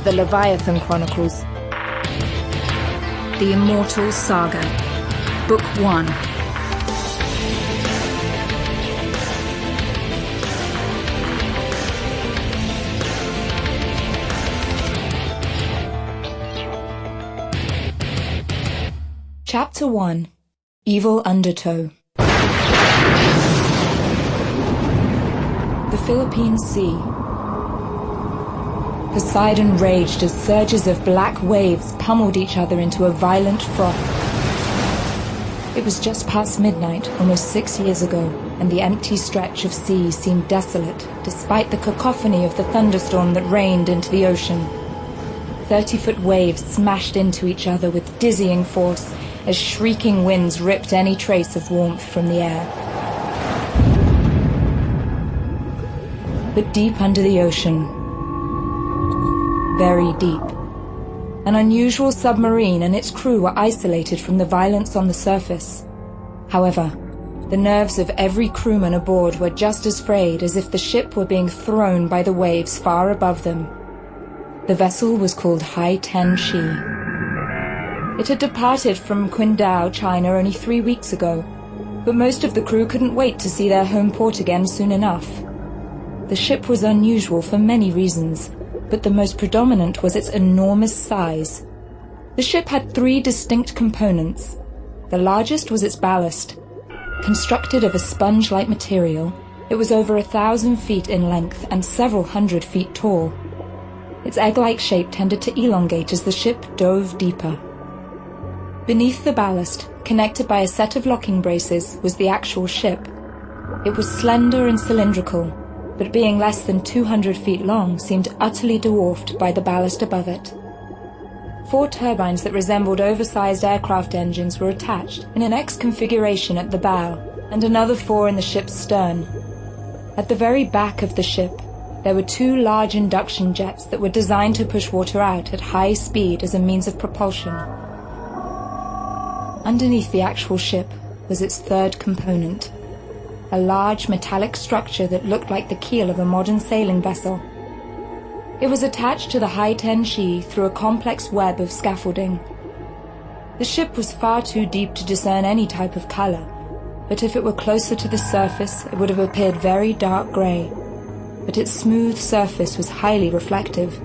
The Leviathan Chronicles. The Immortal Saga. Book 1. Chapter 1. Evil Undertow. The Philippine Sea. Poseidon raged as surges of black waves pummeled each other into a violent froth. It was just past midnight, almost 6 years ago, and the empty stretch of sea seemed desolate, despite the cacophony of the thunderstorm that rained into the ocean. 30-foot waves smashed into each other with dizzying force as shrieking winds ripped any trace of warmth from the air. But deep under the ocean, very deep, an unusual submarine and its crew were isolated from the violence on the surface. However, the nerves of every crewman aboard were just as frayed as if the ship were being thrown by the waves far above them. The vessel was called Hai Ten Shi. It had departed from Qingdao, China only 3 weeks ago, but most of the crew couldn't wait to see their home port again soon enough. The ship was unusual for many reasons, but the most predominant was its enormous size. The ship had 3 distinct components. The largest was its ballast. Constructed of a sponge-like material, it was over 1,000 feet in length and several hundred feet tall. Its egg-like shape tended to elongate as the ship dove deeper. Beneath the ballast, connected by a set of locking braces, was the actual ship. It was slender and cylindrical, but being less than 200 feet long seemed utterly dwarfed by the ballast above it. 4 turbines that resembled oversized aircraft engines were attached in an X configuration at the bow, and another 4 in the ship's stern. At the very back of the ship, there were 2 large induction jets that were designed to push water out at high speed as a means of propulsion. Underneath the actual ship was its 3rd component, a large metallic structure that looked like the keel of a modern sailing vessel. It was attached to the Hai Ten Shi through a complex web of scaffolding. The ship was far too deep to discern any type of color, but if it were closer to the surface, it would have appeared very dark gray. But its smooth surface was highly reflective,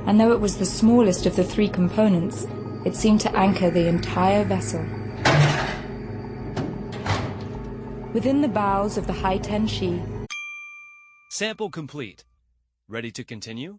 and though it was the smallest of the 3 components, it seemed to anchor the entire vessel. Within the bowels of the Hai Ten Shi. Sample complete. Ready to continue?